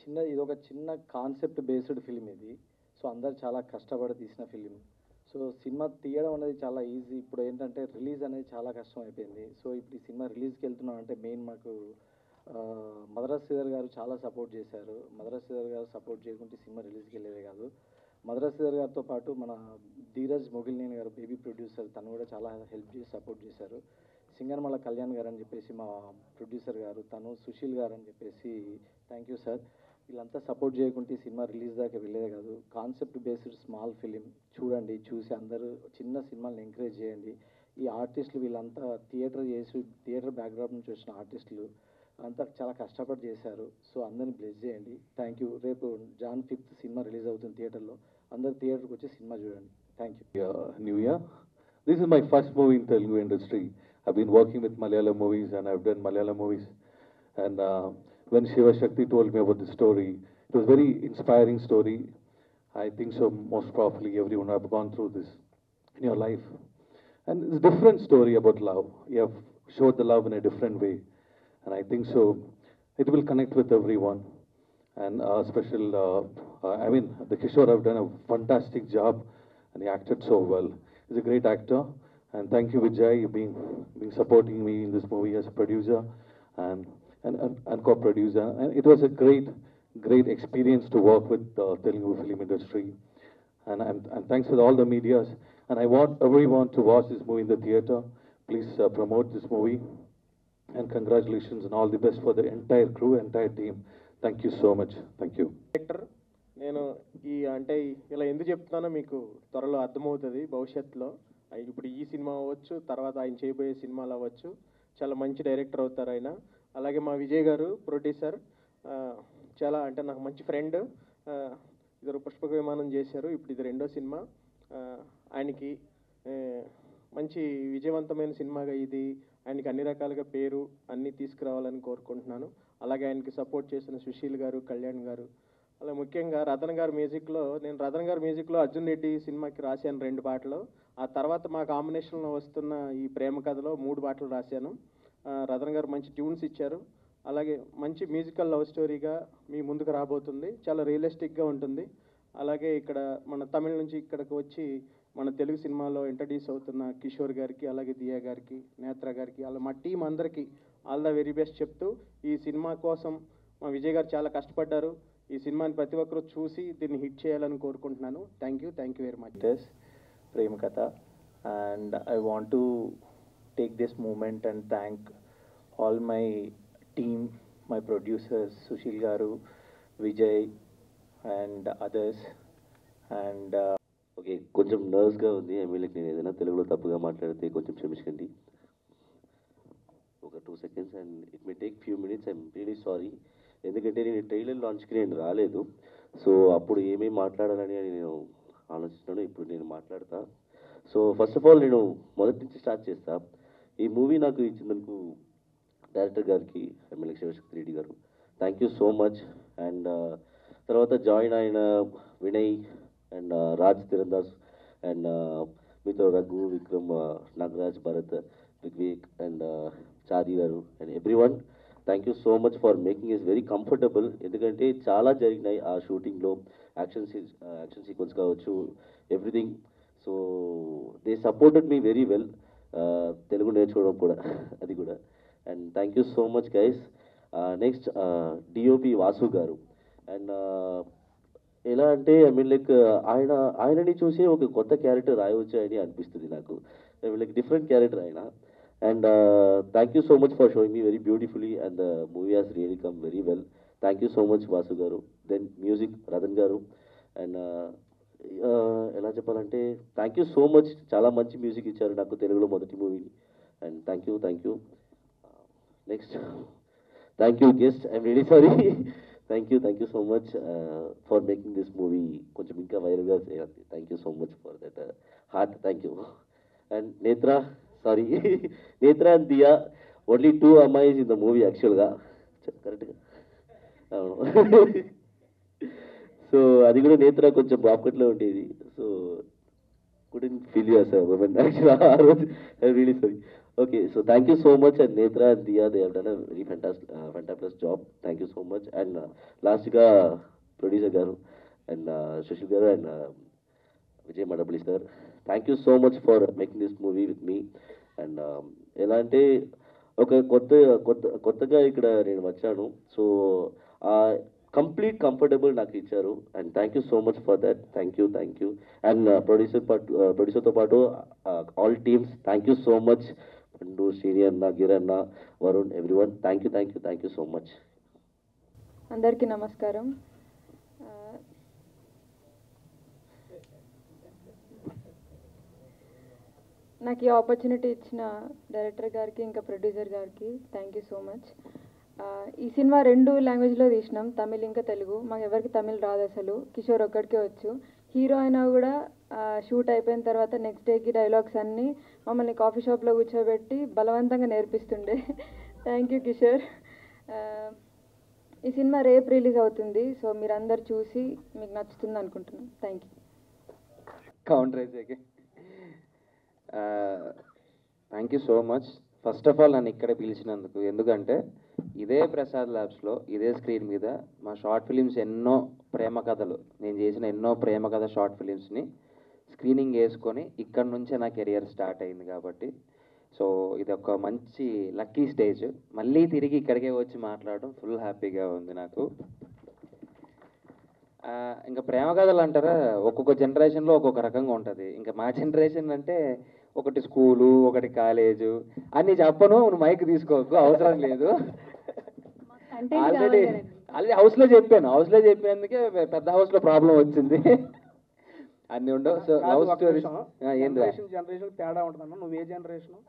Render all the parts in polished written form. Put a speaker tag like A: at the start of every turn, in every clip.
A: చిన్న ఇదొక చిన్న కాన్సెప్ట్ బేస్డ్ ఫిలిం ఇది. సో అందరు చాలా కష్టపడి తీసిన ఫిలిం. సో సినిమా తీయడం అనేది చాలా ఈజీ. ఇప్పుడు ఏంటంటే రిలీజ్ అనేది చాలా కష్టం అయిపోయింది. సో ఇప్పుడు ఈ సినిమా రిలీజ్కి వెళ్తున్నాం అంటే మెయిన్ మాకు మద్రాస్ శ్రీధర్ గారు చాలా సపోర్ట్ చేశారు. మద్రాస్ శ్రీధర్ గారు సపోర్ట్ చేయకుంటే సినిమా రిలీజ్కి వెళ్ళేదే కాదు. మద్రాస్ శ్రీధర్ గారితో పాటు మన ధీరజ్ మొగిలినేని గారు బేబీ ప్రొడ్యూసర్, తను కూడా చాలా హెల్ప్ చేసి సపోర్ట్ చేశారు. సింగనమల కళ్యాణ్ గారు అని చెప్పేసి మా ప్రొడ్యూసర్ గారు, తను సుశీల్ గారు అని చెప్పేసి, థ్యాంక్ యూ సార్. వీళ్ళంతా సపోర్ట్ చేయకుంటే సినిమా రిలీజ్ దాకా వెళ్ళేదే కాదు. కాన్సెప్ట్ బేస్డ్ స్మాల్ ఫిలిం చూడండి, చూసి అందరూ చిన్న సినిమాలను ఎంకరేజ్ చేయండి. ఈ ఆర్టిస్టులు వీళ్ళంతా థియేటర్ బ్యాక్గ్రౌండ్ నుంచి వచ్చిన ఆర్టిస్టులు అంతా చాలా కష్టపడి చేశారు. సో అందరిని బ్లెస్ చేయండి. Thank you. రేపు Jan 5th సినిమా రిలీజ్ అవుతుంది థియేటర్లో. అందరు థియేటర్కి వచ్చి సినిమా చూడండి. Thank you.
B: New Year. This is my first movie in Telugu industry. I've been working with Malayalam movies and I've done Malayalam movies. And when Shiva Shakti told me about the story, it was a very inspiring story. I think so most probably everyone have gone through this in your life. And it's a different story about love. You have showed the love in a different way. And I think so it will connect with everyone. And the Kishore have done a fantastic job and he acted so well. He's a great actor. And thank you Vijay, being supporting me in this movie as a producer and co-producer. And it was a great experience to work with the Telugu film industry. And thanks for all the medias. And I want everyone to watch this movie in the theater. Please promote this movie. And congratulations and all the best for the entire crew, entire team. Thank you so much. Thank you.
C: Director నేను ఇలా ఎందుకు చెప్తున్నానో మీకు త్వరలో అర్థమవుతుంది భవిష్యత్తులో. ఇప్పుడు ఈ సినిమా అవ్వచ్చు, తర్వాత ఆయన చేయబోయే సినిమాలు అవ్వచ్చు, చాలా మంచి డైరెక్టర్ అవుతారు ఆయన. అలాగే మా విజయ్ గారు ప్రొడ్యూసర్, చాలా నాకు మంచి ఫ్రెండ్. ఇద్దరు పుష్పక విమానం చేశారు, ఇప్పుడు ఇది రెండో సినిమా. ఆయనకి మంచి విజయవంతమైన సినిమాగా ఇది ఆయనకి అన్ని రకాలుగా పేరు అన్నీ తీసుకురావాలని కోరుకుంటున్నాను. అలాగే ఆయనకి సపోర్ట్ చేసిన సుశీల్ గారు, కళ్యాణ్ గారు, అలా ముఖ్యంగా రతన్ గారి మ్యూజిక్లో రతన్ గారి మ్యూజిక్లో అర్జున్ రెడ్డి సినిమాకి రాశాను 2 పాటలు. ఆ తర్వాత మా కాంబినేషన్లో వస్తున్న ఈ ప్రేమ కథలో 3 పాటలు రాశాను. రతన్ గారు మంచి ట్యూన్స్ ఇచ్చారు. అలాగే మంచి మ్యూజికల్ లవ్ స్టోరీగా మీ ముందుకు రాబోతుంది. చాలా రియలిస్టిక్గా ఉంటుంది. అలాగే ఇక్కడ మన తమిళ నుంచి ఇక్కడికి వచ్చి మన తెలుగు సినిమాలో ఇంట్రడ్యూస్ అవుతున్న కిషోర్ గారికి, అలాగే దియా గారికి, నేత్ర గారికి, అలా మా టీం అందరికీ ఆల్ ద వెరీ బెస్ట్ చెప్తూ, ఈ సినిమా కోసం మా విజయ్ గారు చాలా కష్టపడ్డారు. ఈ సినిమాని ప్రతి ఒక్కరూ చూసి దీన్ని హిట్ చేయాలని కోరుకుంటున్నాను. Thank you very much.
D: Prema Katha. And I want to take this moment and thank all my team, my producers Sushil garu, Vijay and others. And
E: okay, కొంచెం నర్వస్గా ఉంది. నేను ఏదైనా తెలుగులో తప్పుగా మాట్లాడితే కొంచెం క్షమించండి. ఒక 2 seconds and it may take few minutes. I'm really sorry. ఎందుకంటే నేను ట్రైలర్ లాంచ్కి నేను రాలేదు. సో అప్పుడు ఏమేమి మాట్లాడాలని నేను ఆలోచిస్తున్నాను. ఇప్పుడు నేను మాట్లాడతా. సో ఫస్ట్ ఆఫ్ ఆల్ నేను మొదటి నుంచి స్టార్ట్ చేస్తా. ఈ మూవీ నాకు ఇచ్చినందుకు డైరెక్టర్ గారికి, ఎమ్మెల్యే శివశక్తి రెడ్డి గారు, thank you so much. And తర్వాత జాయిన్ అయిన వినయ్ అండ్ రాజ్ తిరందాస్ అండ్ మీతో రఘు, విక్రమ్, నాగరాజ్, భరత్, వివేక్ అండ్ చారి గారు and everyone, thank you so much for making is very comfortable. ఎందుకంటే చాలా జరిగినాయి ఆ షూటింగ్లో, యాక్షన్ సీక్వెన్స్ కావచ్చు, everything. So they supported me very well. Telugu నేర్చుకోవడం కూడా అది కూడా. And thank you so much guys. Next DOP Vasu గారు. అండ్ ఎలా అంటే ఆయనని చూసి ఒక కొత్త క్యారెక్టర్ రాయవచ్చు అని అనిపిస్తుంది నాకు. డిఫరెంట్ క్యారెక్టర్ ఆయన. And thank you so much for showing me very beautifully and the movie has really come very well. Thank you so much Vasu garu. Then music Ratan గారు. అండ్ ఎలా చెప్పాలంటే థ్యాంక్ యూ సో మచ్, చాలా మంచి music ఇచ్చారు నాకు తెలుగులో మొదటి మూవీని. And thank you. Next thank you guest. I'm really sorry. Thank you so much for making this movie కొంచెం ఇంకా వైరల్గా చేయాలి. Thank you so much for that heart. Thank you. And Netra and Diya, only 2 అమ్మాయిస్ ఇన్ ద మూవీ యాక్చువల్గా, కరెక్ట్గా అవును. So అది కూడా నేత్ర కొంచెం బాప్కట్లో ఉండేది. So couldn't feel your sir women actual ఆ రోజు. I really sorry. Okay, so thank you so much, and Netra and Dia, they have done a very fantastic job. Thank you so much. And last producer garu and Sushil garu and Vijay Madapalli sir, thank you so much for making this movie with me. And ఎలా అంటే ఒక కొత్తగా ఇక్కడ నేను వచ్చాను. So complete comfortable నాకు ఇచ్చారు. And thank you so much for that. Thank you. And ప్రొడ్యూసర్తో పాటు all teams, thank you so much. Pandu, Srini అన్న, గిరన్న, Varun, everyone, thank you so much.
F: అందరికీ నమస్కారం. నాకు ఈ ఆపర్చునిటీ ఇచ్చిన డైరెక్టర్ గారికి ఇంకా ప్రొడ్యూసర్ గారికి థ్యాంక్ యూ సో మచ్. ఈ సినిమా 2 లాంగ్వేజ్లో తీసినాం, తమిళ్ ఇంకా తెలుగు. మాకు ఎవరికి తమిళ్ రాదు అసలు, కిషోర్ ఒక్కడికే వచ్చు. హీరో అయినా కూడా షూట్ అయిపోయిన తర్వాత నెక్స్ట్ డేకి డైలాగ్స్ అన్నీ మమ్మల్ని కాఫీ షాప్లో కూర్చోబెట్టి బలవంతంగా నేర్పిస్తుండే. Thank you Kishore. ఈ సినిమా రేపు రిలీజ్ అవుతుంది, సో మీరందరు చూసి మీకు నచ్చుతుంది అనుకుంటున్నాను. Thank you.
G: కౌంటర్ అయితే thank you so much. First of all నన్ను ఇక్కడ పిలిచినందుకు, ఎందుకంటే ఇదే ప్రసాద్ ల్యాబ్స్లో ఇదే స్క్రీన్ మీద మా షార్ట్ ఫిలిమ్స్ ఎన్నో ప్రేమ కథలు, నేను చేసిన ఎన్నో ప్రేమ కథ షార్ట్ ఫిలిమ్స్ని స్క్రీనింగ్ వేసుకొని ఇక్కడ నుంచే నా కెరియర్ స్టార్ట్ అయింది. కాబట్టి సో ఇది ఒక మంచి లక్కీ స్టేజ్. మళ్ళీ తిరిగి ఇక్కడికే వచ్చి మాట్లాడడం ఫుల్ హ్యాపీగా ఉంది నాకు. ఇంకా ప్రేమ కథలు అంటారా, ఒక్కొక్క జనరేషన్లో ఒక్కొక్క రకంగా ఉంటుంది. ఇంకా మా జనరేషన్ అంటే ఒకటి స్కూలు, ఒకటి కాలేజు అన్నీ చెప్పను, నువ్వు మైక్ తీసుకోకు, అవసరం లేదు. ఆల్రెడీ హౌస్లో చెప్పినందుకే పెద్ద హౌస్లో ప్రాబ్లం వచ్చింది. అన్నీ ఉండవు. సో లవ్ స్టోరీస్
H: జనరేషన్ తేడా ఉంటుందన్న. నువ్వు ఏ జనరేషన్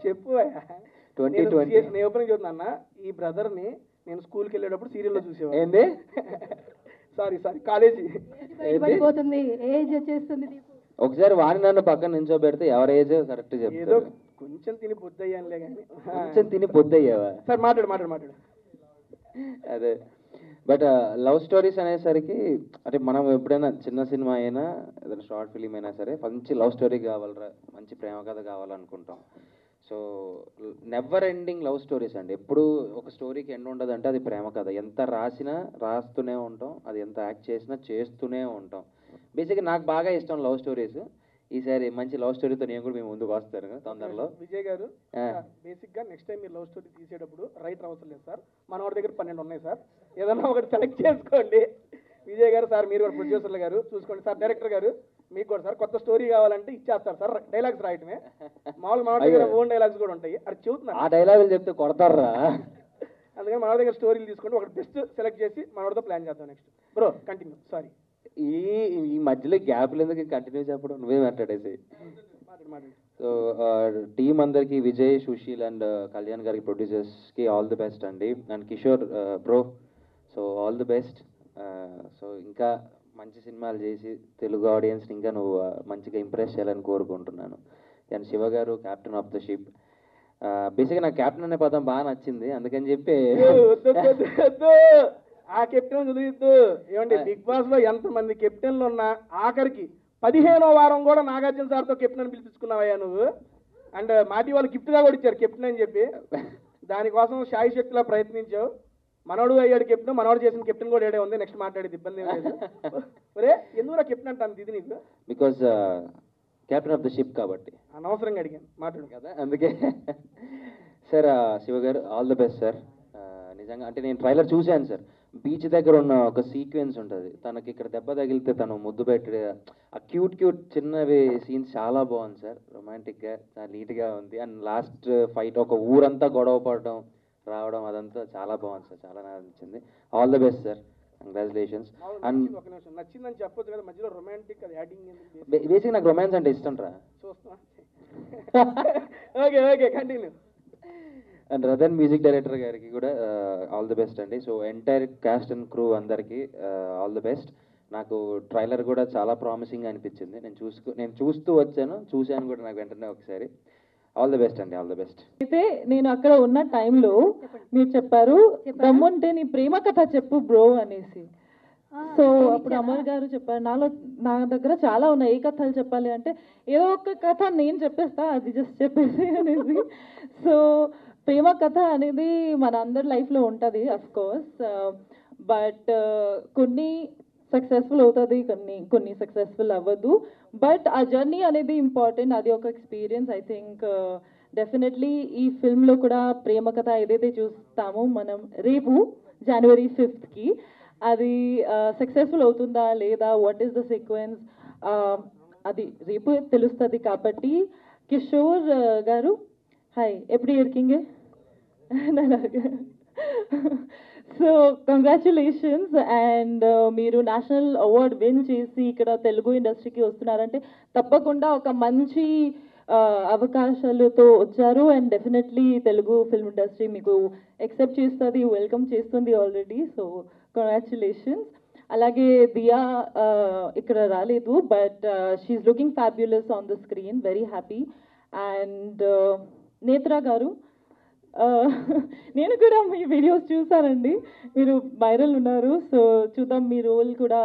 H: చెప్పు.
G: 2020
H: నేను ఓపెనింగ్ చెప్తున్నా, ఈ బ్రదర్ని నేను స్కూల్కి వెళ్ళేటప్పుడు సీరియల్లో చూసేవాడు.
G: ఏంది?
H: సారీ కాలేజీ
F: ఏజ్ వచ్చేస్తుంది.
G: ఒకసారి వాణి నన్ను పక్కన నించోబెడితే ఎవరి ఏజ్ కరెక్ట్
H: ఏదో
G: చెప్తారు.
H: కొంచెం తిని పొద్దయ్యానులే కానీ.
G: కొంచెం తిని పొద్దయ్యావా?
H: సార్ మాట్లాడు.
G: అదే. బట్ లవ్ స్టోరీస్ అనేసరికి అంటే మనం ఎప్పుడైనా చిన్న సినిమా అయినా ఏదైనా షార్ట్ ఫిలిం అయినా సరే మంచి లవ్ స్టోరీ కావాలరా, మంచి ప్రేమ కథ కావాలనుకుంటాం. So never ending love stories అండి. ఎప్పుడు ఒక స్టోరీకి ఎండ్ ఉండదంటే అది ప్రేమ కథ. ఎంత రాసినా రాస్తూనే ఉంటాం, అది ఎంత యాక్ట్ చేసినా చేస్తూనే ఉంటాం. బేసిక్గా నాకు బాగా ఇష్టం లవ్ స్టోరీస్. ఈసారి మంచి లవ్ స్టోరీతో నేను కూడా మేము ముందుకు వస్తాను తొందరలో.
H: విజయ్ గారు, బేసిక్గా నెక్స్ట్ టైం మీరు లవ్ స్టోరీ తీసేటప్పుడు రైటర్ అవసరం లేదు సార్, మన వాడి దగ్గర 12 ఉన్నాయి సార్, ఏదన్నా ఒకటి సెలెక్ట్ చేసుకోండి. విజయ్ గారు, సార్ మీరు కూడా ప్రొడ్యూసర్లు గారు చూసుకోండి. సార్ డైరెక్టర్ గారు, మీకు కూడా సార్ కొత్త స్టోరీ కావాలంటే ఇచ్చేస్తారు సార్. డైలాగ్స్ రాయటమే మామూలు, మన దగ్గర ఓన్ డైలాగ్స్ కూడా ఉంటాయి. అది చెబుతున్నా,
G: ఆ డైలాగులు చెప్తే కొడతారా?
H: అందుకని మన దగ్గర స్టోరీలు తీసుకుంటే ఒకటి బెస్ట్ సెలెక్ట్ చేసి మనోడితో ప్లాన్ చేద్దాం. Next bro continue. సారీ,
G: ఈ మధ్యలో గ్యాప్లు ఎందుకు కంటిన్యూ చెప్పడం, నువ్వే మాట్లాడేసి. సో టీం అందరికి, విజయ్, సుశీల్ అండ్ కళ్యాణ్ గారికి, ప్రొడ్యూసర్స్కి ఆల్ ది బెస్ట్ అండి. And Kishore bro, so all the best. So ఇంకా మంచి సినిమాలు చేసి తెలుగు ఆడియన్స్ని ఇంకా నువ్వు మంచిగా ఇంప్రెస్ చేయాలని కోరుకుంటున్నాను. అండ్ శివ గారు, క్యాప్టెన్ ఆఫ్ ద షిప్. బేసిక్గా నాకు క్యాప్టెన్ అనే పదం బాగా నచ్చింది, అందుకని చెప్పి
H: ఆ కెప్టెన్ చదివిద్దు. ఏమంటే బిగ్ బాస్ లో ఎంతమంది కెప్టెన్లు ఉన్నా ఆఖరికి 15వ వారం కూడా నాగార్జున సార్తో కెప్టెన్ పిలిపించుకున్నావయ్యా నువ్వు. అండ్ మాటి వాళ్ళు గిఫ్ట్గా కూడా ఇచ్చారు కెప్టెన్ అని చెప్పి. దానికోసం శాయి శక్తిలా ప్రయత్నించావు. మనోడు అయ్యాడు కెప్టెన్, మనోడు చేసిన కెప్టెన్ కూడా ఏడే ఉంది. నెక్స్ట్ మాట్లాడేది ఇబ్బంది ఏం లేదు. ఒరే ఎందుకు కెప్టెన్ అంటాను ఇది నీకు?
G: Because captain of the ship కాబట్టి.
H: అనవసరంగా అడిగాను, మాట్లాడు
G: కదా, అందుకే. సార్ శివ గారు ఆల్ ది బెస్ట్ సార్. నిజంగా అంటే నేను ట్రైలర్ చూశాను సార్. బీచ్ దగ్గర ఉన్న ఒక సీక్వెన్స్ ఉంటుంది, తనకి ఇక్కడ దెబ్బ తగిలితే తను ముద్దు పెట్టి ఆ క్యూట్ చిన్నవి సీన్స్ చాలా బాగుంది సార్. రొమాంటిక్గా చాలా నీట్గా ఉంది. అండ్ లాస్ట్ ఫైట్ ఒక ఊరంతా గొడవ పడడం రావడం అదంతా చాలా బాగుంది సార్, చాలా నచ్చింది. All the best sir, congratulations. And
H: నచ్చిందని చెప్పొచ్చు కదా, మధ్యలో రొమాంటిక్ అది యాడింగ్.
G: బేసిక్ నాకు రొమాన్స్ అంటే ఇష్టం రా.
H: చూస్తున్నా. Okay continue.
G: And Ratan music director గారికి కూడా ఆల్ ది బెస్ట్ అండి. So entire cast and crew అందరికీ ఆల్ ది బెస్ట్. నాకు ట్రైలర్ కూడా చాలా ప్రామిసింగ్ అనిపించింది. నేను చూస్తూ చూశాను కూడా నాకు వెంటనే ఒకసారి. ఆల్ ది బెస్ట్ అండి, ఆల్ ది బెస్ట్.
I: అయితే నేను అక్కడ ఉన్న టైంలో మీరు చెప్పారు దమ్ముంటే నీ ప్రేమ కథ చెప్పు బ్రో అనేసి. సో అప్పుడు అమర్ గారు చెప్పారు, నా దగ్గర చాలా ఉన్నాయి, ఏ కథలు చెప్పాలి అంటే ఏదో ఒక కథ నేను చెప్పేస్తా, అది జస్ట్ చెప్పేసి అనేది. సో ప్రేమ కథ అనేది మన అందరి లైఫ్లో ఉంటుంది అఫ్ కోర్స్, బట్ కొన్ని సక్సెస్ఫుల్ అవుతుంది, కొన్ని సక్సెస్ఫుల్ అవ్వదు, బట్ ఆ జర్నీ అనేది ఇంపార్టెంట్, అది ఒక ఎక్స్పీరియన్స్. ఐ థింక్ డెఫినెట్లీ ఈ ఫిల్మ్లో కూడా ప్రేమ కథ ఏదైతే చూస్తామో మనం రేపు January 5th అది సక్సెస్ఫుల్ అవుతుందా లేదా, వాట్ ఈస్ ద సీక్వెన్స్, అది రేపు తెలుస్తుంది. కాబట్టి కిషోర్ గారు హాయ్, ఎప్పుడు ఇరికింగే సో కంగ్రాచులేషన్స్. అండ్ మీరు నేషనల్ అవార్డ్ విన్ చేసి ఇక్కడ తెలుగు ఇండస్ట్రీకి వస్తున్నారంటే తప్పకుండా ఒక మంచి అవకాశాలతో వచ్చారు. And definitely Telugu film industry మీకు ఎక్సెప్ట్ చేస్తుంది, వెల్కమ్ చేస్తుంది ఆల్రెడీ. So congratulations. అలాగే దియా ఇక్కడ రాలేదు, but she is looking fabulous on the screen, very happy. And Netra garu, నేను కూడా మీ వీడియోస్ చూసానండి, మీరు వైరల్ ఉన్నారు. సో చూద్దాం మీ రోల్ కూడా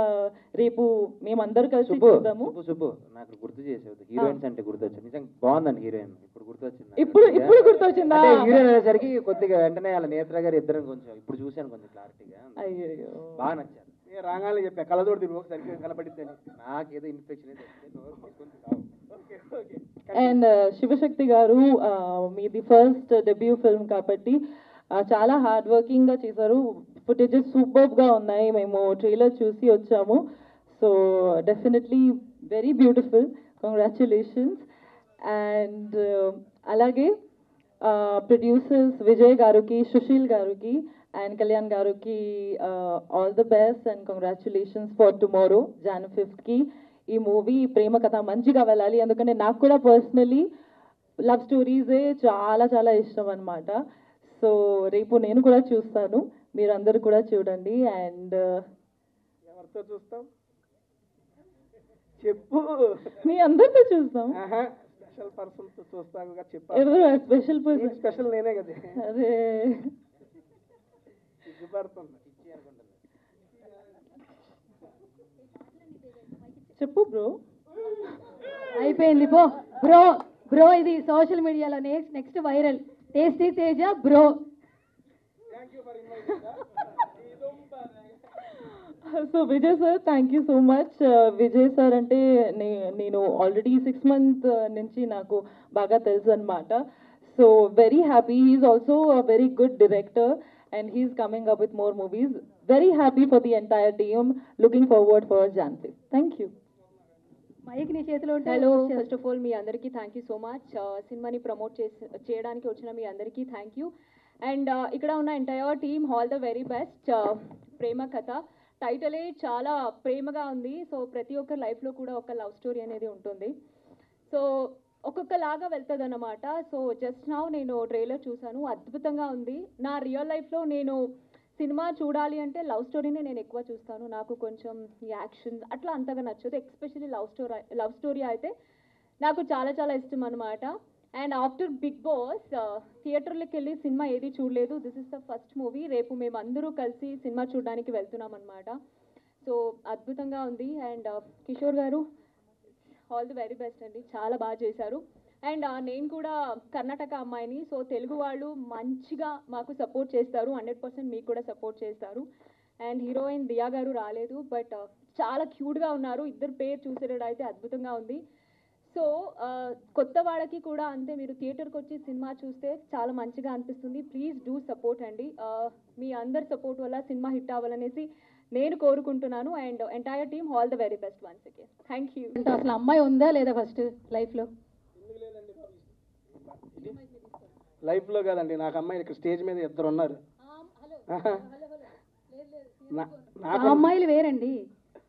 I: రేపు మేమందరూ కలిసి చూద్దాము.
G: శుభు నాకు గుర్తు చేసేది, హీరోయిన్స్ అంటే గుర్తొచ్చింది, నిజంగా బాగుందండి హీరోయిన్, ఇప్పుడు గుర్తొచ్చింది.
I: ఇప్పుడు గుర్తొచ్చిందా?
G: హీరోయిన్ అనేసరికి కొద్దిగా వెంటనే వాళ్ళ నేత్ర గారు ఇద్దరం కొంచెం ఇప్పుడు చూశాను, కొంచెం క్లారిటీగా,
I: అయ్యో
G: బాగా నచ్చారు.
H: నేను రాగానే చెప్పా కళ్ళతోటి తిరుగు సరిగ్గా కనపడిద్దని,
G: నాకేదో ఇన్ఫెక్షన్
I: అండ్ శివశక్తి గారు, మీది ఫస్ట్ డెబ్యూ ఫిల్మ్ కాబట్టి చాలా హార్డ్ వర్కింగ్గా చేశారు, ఫుటేజెస్ సూపర్గా ఉన్నాయి, మేము ట్రైలర్ చూసి వచ్చాము. So definitely very beautiful, congratulations. And అలాగే ప్రొడ్యూసర్స్ విజయ్ గారికి, సుశీల్ గారికి అండ్ కళ్యాణ్ గారికి all the best and congratulations for tomorrow January 5th. ఈ మూవీ ప్రేమ కథ మంచిగా వెళ్ళాలి, ఎందుకంటే నాకు కూడా పర్సనలీ లవ్ స్టోరీసే చాలా చాలా ఇష్టం అనమాట. సో రేపు నేను కూడా చూస్తాను, మీరందరూ కూడా చూడండి. అండ్
H: ఎవరితో చూస్తాం చెప్పు,
I: మీ అందరితో చూస్తాం.
H: స్పెషల్ పర్సన్తో చూస్తాను చెప్పు,
I: ఎవరు స్పెషల్ పర్సన్?
H: స్పెషల్ నేనే కదా.
I: అరే
H: సిగ్గుపడుతుంది,
I: చెప్పు బ్రో.
J: అయిపోయింది పో బ్రో. బ్రో ఇది సోషల్ మీడియాలో next viral, tasty Teja bro.
I: So Vijay sir, thank you so much. Vijay sir అంటే నేను ఆల్రెడీ 6 months నుంచి నాకు బాగా తెలుసు అనమాట. So very happy, he's also a very good director and he's coming up with more movies. Very happy for the entire team, looking forward for January. Thank you.
J: Mike నీ చేతిలో ఉంటే.
F: Hello, first of all మీ అందరికీ thank you so much. సినిమాని promote చేయడానికి వచ్చిన మీ అందరికీ థ్యాంక్ యూ. అండ్ ఇక్కడ ఉన్న entire team all the very best. Prema Katha టైటిలే చాలా ప్రేమగా ఉంది. సో ప్రతి ఒక్కరి లైఫ్లో కూడా ఒక లవ్ స్టోరీ అనేది ఉంటుంది. సో ఒక్కొక్కలాగా వెళ్తుంది అన్నమాట. సో జస్ట్ నౌ నేను ట్రైలర్ చూశాను, అద్భుతంగా ఉంది. నా రియల్ లైఫ్లో నేను సినిమా చూడాలి అంటే లవ్ స్టోరీనే నేను ఎక్కువ చూస్తాను. నాకు కొంచెం యాక్షన్ అట్లా అంతగా నచ్చదు, ఎస్పెషల్లీ లవ్ స్టోరీ అయితే నాకు చాలా చాలా ఇష్టం అనమాట. అండ్ ఆఫ్టర్ బిగ్ బాస్ థియేటర్లోకి వెళ్ళి సినిమా ఏది చూడలేదు, this is the first movie. రేపు మేము అందరూ కలిసి సినిమా చూడడానికి వెళ్తున్నాం అనమాట. సో అద్భుతంగా ఉంది. అండ్ కిషోర్ గారు ఆల్ ది వెరీ బెస్ట్ అండి, చాలా బాగా చేశారు. అండ్ నేను కూడా కర్ణాటక అమ్మాయిని, సో తెలుగు వాళ్ళు మంచిగా మాకు సపోర్ట్ చేస్తారు, 100% మీకు కూడా సపోర్ట్ చేస్తారు. అండ్ హీరోయిన్ దియా గారు రాలేదు, బట్ చాలా క్యూట్గా ఉన్నారు, ఇద్దరు పేరు చూసేటైతే అద్భుతంగా ఉంది. సో కొత్త వాళ్ళకి కూడా అంతే, మీరు థియేటర్కి వచ్చి సినిమా చూస్తే చాలా మంచిగా అనిపిస్తుంది. ప్లీజ్ డూ సపోర్ట్ అండి, మీ అందరి సపోర్ట్ వల్ల సినిమా హిట్ అవ్వాలనేసి నేను కోరుకుంటున్నాను. And entire team all the very best once again. Thank you.
J: అంటే అసలు అమ్మాయి ఉందా లేదా ఫస్ట్ లైఫ్లో?
H: లైఫ్లో కాదండి, నాకు అమ్మాయి ఇక్కడ స్టేజ్ మీద ఇద్దరు ఉన్నారు.
J: ఆ అమ్మాయిలు వేరండి,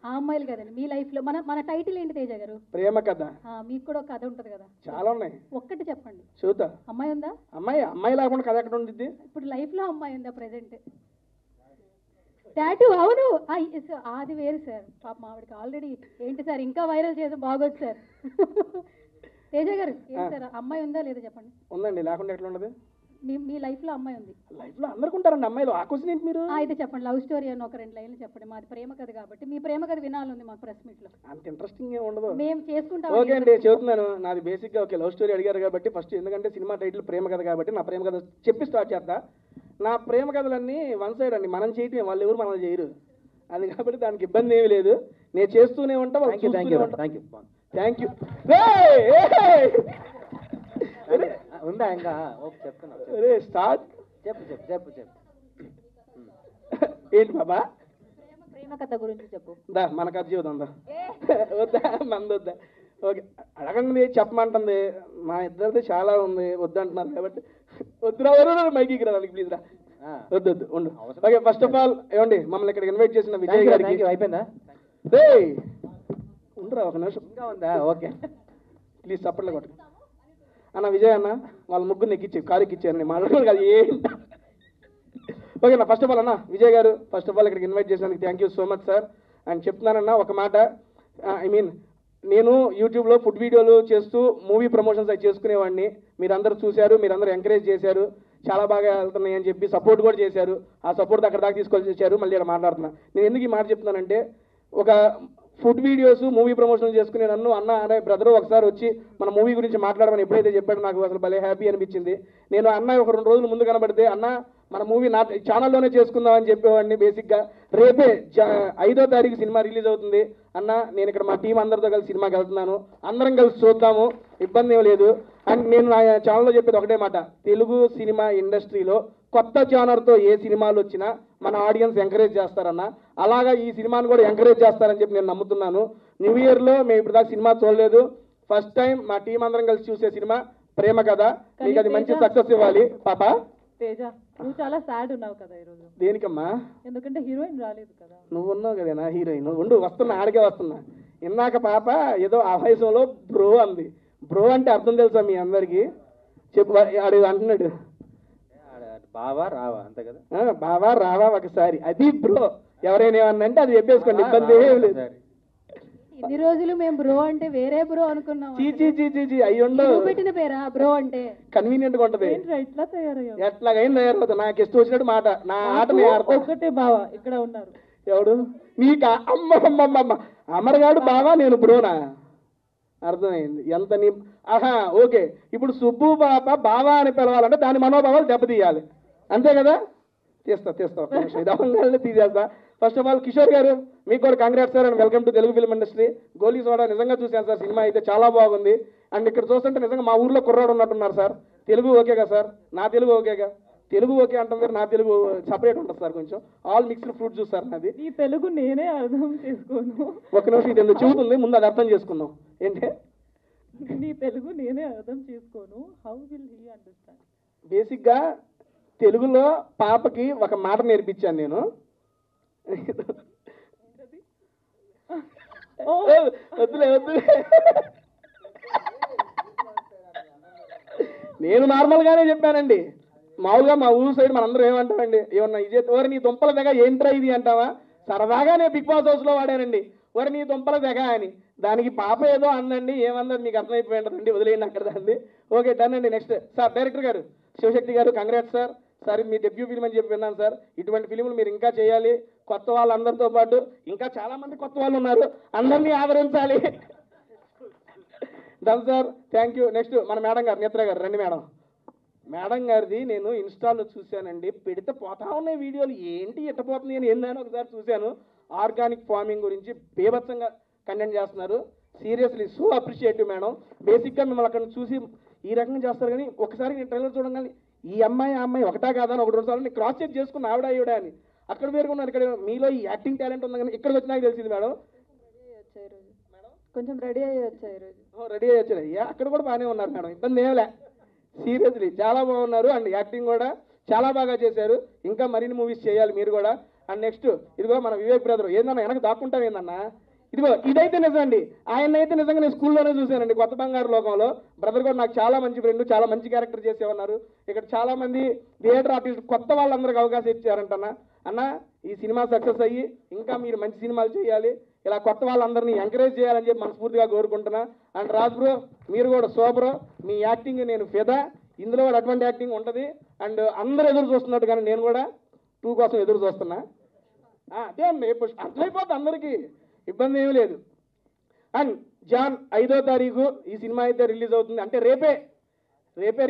J: ఆ అమ్మాయిలు కదండి మీ లైఫ్లో. మన టైటిల్ ఏంటి తేజ గారు?
H: ప్రేమ కథ.
J: మీకు కూడా ఒక కథ ఉంటుంది కదా?
H: చాలా ఉన్నాయి.
J: ఒక్కటి చెప్పండి.
H: చూద్దా,
J: అమ్మాయి ఉందా?
H: అమ్మాయి లేకుండా కథ ఎక్కడ ఉంటుంది?
J: ఇప్పుడు లైఫ్లో అమ్మాయి ఉందా ప్రెసెంట్? టాటూ, అవును అది వేరు సార్, పాపం ఆవిడకి ఆల్రెడీ. ఏంటి సార్ ఇంకా వైరల్ చేసి బాగోదు సార్. తేజ గారు ఏంటి సార్ అమ్మాయి ఉందా లేదా చెప్పండి.
H: ఉందండి, లేకుండా ఎట్లా ఉండదు?
J: మీ లైఫ్లో అమ్మాయి ఉంది.
H: లైఫ్లో అందరికి ఉంటారండి అమ్మాయిలు. ఆ క్వశ్చన్ ఏంటి మీరు?
J: అయితే చెప్పండి, లవ్ స్టోరీ అని ఒక 2 లైన్లు చెప్పండి. మాది ప్రేమ కథ కాబట్టి మీ ప్రేమ కథ వినాలని మాకు ప్రెస్ మీట్లో.
H: అంత ఇంట్రెస్టింగ్ ఏమి ఉండదు.
J: మేము చేసుకుంటాం.
H: ఓకే అండి, చెబుతున్నాను. నాది బేసిక్గా ఓకే లవ్ స్టోరీ అడిగారు కాబట్టి ఫస్ట్, ఎందుకంటే సినిమా టైటిల్ ప్రేమ కథ కాబట్టి నా ప్రేమ కథ చెప్పి స్టార్ట్ చేస్తా. నా ప్రేమ కథలన్నీ వన్ సైడ్ అండి, మనం చేయటమే, వాళ్ళు ఎవరు మనల్ని చేయరు. అది కాబట్టి దానికి ఇబ్బంది ఏమీ లేదు. నేను చేస్తూనే ఉంటా. Thank you.
G: ఉందా ఇంకా? ఓకే చెప్తున్నా.
H: స్టార్ట్.
G: చెప్పు.
H: ఏంటి బాబా?
I: ప్రేమ కథ గురించి చెప్పు.
H: దా మన కథ జీవితం దా. వద్దా మంది వద్దా? ఓకే అడగండి, చెప్పమంటుంది. మా ఇద్దరిది చాలా ఉంది, వద్దంటున్నారు కాబట్టి వద్దురా మైకి రావాలి ప్లీజ్ రా. వద్దు ఉండు. ఓకే ఫస్ట్ ఆఫ్ ఆల్ ఏమండి మమ్మల్ని ఇక్కడికి ఇన్వైట్ చేసిన విజయ్ గారికి
G: అయిపోయిందా?
H: ఉండరా ఒక నిమిషం.
G: ఇంకా ఉందా? ఓకే
H: ప్లీజ్ చప్పట్లు కొట్టు అన్న. విజయ్ అన్న వాళ్ళ ముగ్గురు ఎక్కిచ్చి కారు ఎక్కిచ్చారు, మాట్లాడుకోవాలి కాదు ఏంటి. ఓకే అన్న, ఫస్ట్ ఆఫ్ ఆల్ అన్న Vijay garu first of all ఇక్కడికి ఇన్వైట్ చేసినందుకు thank you so much sir. And చెప్తున్నానన్నా ఒక మాట, నేను యూట్యూబ్లో ఫుడ్ వీడియోలు చేస్తూ మూవీ ప్రమోషన్స్ అవి చేసుకునేవాడిని. మీరందరూ చూశారు, మీరందరూ ఎంకరేజ్ చేశారు, చాలా బాగా వెళ్తున్నాయి అని చెప్పి సపోర్ట్ కూడా చేశారు. ఆ సపోర్ట్ అక్కడ దాకా తీసుకొచ్చారు. మళ్ళీ ఇక్కడ మాట్లాడుతున్నా. నేను ఎందుకు ఈ మాట చెప్తున్నానంటే, ఒక ఫుడ్ వీడియోస్ మూవీ ప్రమోషన్లు చేసుకునే నన్ను అన్న అనే బ్రదర్ ఒకసారి వచ్చి మన మూవీ గురించి మాట్లాడమని ఎప్పుడైతే చెప్పాడో నాకు అసలు భలే హ్యాపీ అనిపించింది. నేను అన్న ఒక 2 రోజుల ముందు కనబడితే అన్న మన మూవీ నా ఛానల్లోనే చేసుకుందాం అని చెప్పేవాడిని. బేసిక్గా రేపే 5వ తారీఖు సినిమా రిలీజ్ అవుతుంది అన్న, నేను ఇక్కడ మా టీం అందరితో కలిసి సినిమాకి వెళ్తున్నాను, అందరం కలిసి చూద్దాము, ఇబ్బంది ఏం లేదు. అండ్ నేను నా ఛానల్లో చెప్పేది ఒకటే మాట, తెలుగు సినిమా ఇండస్ట్రీలో కొత్త జానర్తో ఏ సినిమాలు వచ్చినా మన ఆడియన్స్ ఎంకరేజ్ చేస్తారన్న, అలాగా ఈ సినిమాను కూడా ఎంకరేజ్ చేస్తారని చెప్పి నేను నమ్ముతున్నాను. న్యూ ఇయర్లో మేము ఇప్పుడు దాకా సినిమా చూడలేదు, ఫస్ట్ టైం మా టీం అందరం కలిసి చూసే సినిమా ప్రేమ కథ. మీకు అది మంచి సక్సెస్ ఇవ్వాలి పాప.
I: తేజ నువ్వు చాలా సాడ్ ఉన్నావు కదా ఈరోజు.
H: దేనికమ్మా?
I: ఎందుకంటే హీరోయిన్ రాలేదు కదా.
H: నువ్వు ఉన్నావు కదా నా హీరోయిన్. ఉండు వస్తున్నా, ఆడికే వస్తున్నా. ఇందాక పాప ఏదో ఆవేశంలో బ్రో అంది. బ్రో అంటే అర్థం తెలుసా మీ అందరికి? చెప్పు. ఆడు అంటున్నాడు
G: బావా రావా అంతే కదా.
H: బావా రావా ఒకసారి, అది బ్రో. ఎవరైనా ఏమన్నా అంటే అది చెప్పేసుకోండి, ఇబ్బంది ఏం లేదు.
J: ఇన్ని రోజులు మేము బ్రో అంటే వేరే బ్రో అనుకున్నాం.
H: చీ అయ్యుండో
J: పెట్టిన పేరా బ్రో అంటే?
H: కన్వీనియంట్ గా ఉంటది.
I: ఇట్లా తయారయ్యా?
H: ఎట్లాగైనా తయారవుతా, నాకు ఇష్టం వచ్చినట్టు మాట. నా ఆట
I: ఒక్కటే బావా ఇక్కడ ఉన్నారు.
H: ఎవడు నీకు? అమ్మ అమరగాడు బావా, నేను బ్రోనా? అర్థమైంది ఎంత నీ. ఆహా ఓకే. ఇప్పుడు సుబ్బు పాప బావా అని పిలవాలంటే దాని మనోభావాలు దెబ్బతీయాలి, అంతే కదా? తీస్తా ఇది అవంగానే తీసేస్తా. ఫస్ట్ ఆఫ్ ఆల్ కిషోర్ గారు మీకు కూడా congrats sir, and welcome to Telugu film industry. Goli soda నిజంగా చూశాను సార్, సినిమా అయితే చాలా బాగుంది. అండ్ ఇక్కడ చూస్తుంటే నిజంగా మా ఊర్లో కుర్రాడు ఉన్నట్టున్నారు సార్. తెలుగు ఓకేగా సార్? నా తెలుగు ఓకేగా? తెలుగు ఓకే అంటాం సార్, నా తెలుగు సపరేట్ ఉంటుంది సార్, కొంచెం all mixed fruit juice sir నాది.
I: ఈ తెలుగు నేనే అర్థం చేసుకోను.
H: ఒక నిమిషం, ఇది ఎందుకు చెబుతుంది, ముందు అది అర్థం చేసుకుందాం. ఏంటి?
I: నీ తెలుగు నేనే అర్థం చేసుకోను. How will he understand?
H: బేసిక్గా తెలుగులో పాపకి ఒక మాట నేర్పించాను నేను. వద్దులే నేను నార్మల్గానే చెప్పానండి. మామూలుగా మా ఊరు సైడ్ మనందరూ ఏమంటారండి, ఏమన్నా ఇది ఓరి నీ దుంపల తెగ ఏంట్రా ఇది అంటావా? సరదాగా నేను బిగ్ బాస్ హౌస్లో వాడానండి, ఓరి నీ దుంపల తెగ అని. దానికి పాప ఏదో అందండి, ఏమందని మీకు అర్థమైపోయి ఉంటుందండి, వదిలేయండి అక్కడ దాన్ని. ఓకే డన్ అండి. నెక్స్ట్ సార్ డైరెక్టర్ గారు శివశక్తి గారు, కంగ్రాట్స్ సార్. సార్ మీ డెబ్యూ ఫిల్మ్ అని చెప్పి విన్నాను సార్. ఇటువంటి ఫిలింలు మీరు ఇంకా చేయాలి, కొత్త వాళ్ళందరితో పాటు ఇంకా చాలా మంది కొత్త వాళ్ళు ఉన్నారు, అందరినీ ఆదరించాలి. Done sir, thank you. Next మన మేడం గారు, నేత్ర గారు రండి. మేడం గారిది నేను ఇన్స్టాలో చూశానండి, పెడితే పోతా ఉన్నాయి వీడియోలు, ఏంటి ఎట్టపోతుంది అని ఏందని ఒకసారి చూశాను. ఆర్గానిక్ ఫార్మింగ్ గురించి బేభత్సంగా కంటెంట్ చేస్తున్నారు. Seriously so appreciative madam. బేసిక్గా మిమ్మల్ని అక్కడ చూసి ఈ రకంగా చేస్తారు, కానీ ఒకసారి నేను ట్రైలర్ చూడగానే ఈ అమ్మాయి ఆ అమ్మాయి ఒకటా కాదా అని 1-2 సార్లు నేను క్రాస్ చెక్ చేసుకున్న ఆవిడ అని. అక్కడ వేరుకున్నారు, ఇక్కడ మీలో ఈ యాక్టింగ్ టాలెంట్ ఉంది కానీ ఇక్కడికి వచ్చినాక తెలిసింది మేడం.
F: కొంచెం రెడీ అయ్యి వచ్చాయి ఈరోజు.
H: రెడీ అయ్యి వచ్చారు. అక్కడ కూడా బాగానే ఉన్నారు మేడం, ఇబ్బంది ఏమిలే. సీరియస్లీ చాలా బాగున్నారు, అండ్ యాక్టింగ్ కూడా చాలా బాగా చేశారు. ఇంకా మరిన్ని మూవీస్ చేయాలి మీరు కూడా. అండ్ నెక్స్ట్ ఇదిగో మన వివేక్ బ్రదర్, ఏందన్నా వెనక దాక్కుంటాం ఏందన్నా? ఇదిగో ఇదైతే నిజం అండి, ఆయన అయితే నిజంగా నేను స్కూల్లోనే చూశానండి, కొత్త బంగారు లోకంలో. బ్రదర్ కూడా నాకు చాలా మంచి ఫ్రెండ్, చాలా మంచి క్యారెక్టర్ చేసేవన్నారు. ఇక్కడ చాలా మంది థియేటర్ ఆర్టిస్ట్ కొత్త వాళ్ళందరికీ అవకాశం ఇచ్చారంటన్నా. అన్న ఈ సినిమా సక్సెస్ అయ్యి ఇంకా మీరు మంచి సినిమాలు చేయాలి, ఇలా కొత్త వాళ్ళందరినీ ఎంకరేజ్ చేయాలని చెప్పి మనస్ఫూర్తిగా కోరుకుంటున్నా. అండ్ రాజ్ బ్రో మీరు కూడా సూపర్, మీ యాక్టింగ్ నేను ఫిదా. ఇందులో కూడా అటువంటి యాక్టింగ్ ఉంటుంది. అండ్ అందరూ ఎదురు చూస్తున్నట్టు కానీ నేను కూడా 2 కోసం ఎదురు చూస్తున్నా. అదే అర్థమైపోతుంది, అందరికీ ఇబ్బంది ఏమీ లేదు. అండ్ జాన్ 5వ తారీఖు ఈ సినిమా అయితే రిలీజ్ అవుతుంది, అంటే రేపే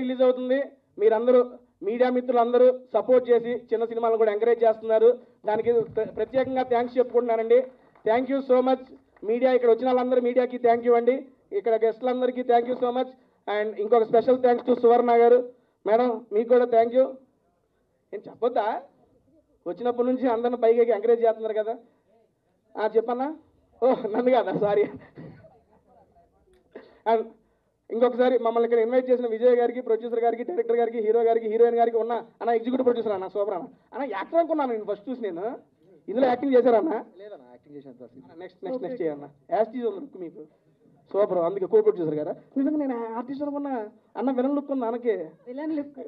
H: రిలీజ్ అవుతుంది. మీరందరూ మీడియా మిత్రులు అందరూ సపోర్ట్ చేసి చిన్న సినిమాలను కూడా ఎంకరేజ్ చేస్తున్నారు. దానికి ప్రత్యేకంగా థ్యాంక్స్ చెప్పుకుంటున్నానండి. Thank you so much media, ఇక్కడ వచ్చిన వాళ్ళందరూ మీడియాకి థ్యాంక్ యూ అండి, ఇక్కడ గెస్టులందరికీ thank you so much. And ఇంకొక special thanks to Suvarna garu madam, మీకు కూడా థ్యాంక్ యూ. నేను చెప్పొద్దా, వచ్చినప్పటి నుంచి అందరిని పైకి ఎంకరేజ్ చేస్తున్నారు కదా. చెప్పన్నా, నన్ను కదా, సారీ. అండ్ ఇంకొకసారి మమ్మల్ని ఇక్కడ ఇన్వైట్ చేసిన విజయ్ గారికి, ప్రొడ్యూసర్ గారికి, డైరెక్టర్ గారికి, హీరో గారికి, హీరోయిన్ గారికి ఉన్న అన్న ఎగ్జిక్యూటివ్ ప్రొడ్యూసర్ అన్న సూపర్ అన్న యాక్టర్ అనుకున్నాను నేను ఫస్ట్ చూసి. నేను ఇందులో యాక్టింగ్ చేశారన్నా?
A: లేదన్నా, యాక్టింగ్ చేశాను.
H: నెక్స్ట్ చేయన్న, యాస్టీజ్ ఉంది లుక్ మీకు సూపర్, అందుకే కో ప్రొడ్యూసర్ గారా. నిజంగా నేను ఆర్టిస్ట్ అనుకున్నా అన్న, విలన్ లుక్ ఉంది అన్నకి.
J: విలన్ లుక్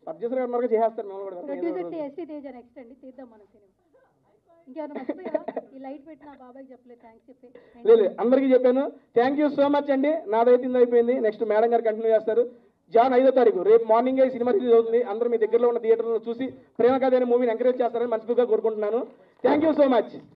H: ప్రొడ్యూసర్ గారు ఉన్నారు, చేస్తారు మేము కూడా.
J: ప్రొడ్యూసర్ ఎస్టీ తేజ నెక్స్ట్ అండి, తీద్దాం మన సినిమా. ఇంకేమైనా మర్చిపోయా? ఈ లైట్ పెట్టిన బాబాయ్కి చెప్పలేదు థ్యాంక్స్ చెప్పి.
H: లేదు, అందరికీ చెప్పాను. థ్యాంక్ యూ సో మచ్ అండి. నాదైతే అయిపోయింది, నెక్స్ట్ మేడం గారు కంటిన్యూ చేస్తారు. జాన్ 5వ తారీఖు రేపు మార్నింగే సినిమా రిలీజ్ అవుతుంది. అందరూ మీ దగ్గరలో ఉన్న థియేటర్లో చూసి ప్రేమ కథ అనే మూవీని ఎంకరేజ్ చేస్తారని మనస్ఫూర్తిగా కోరుకుంటున్నాను. Thank you so much.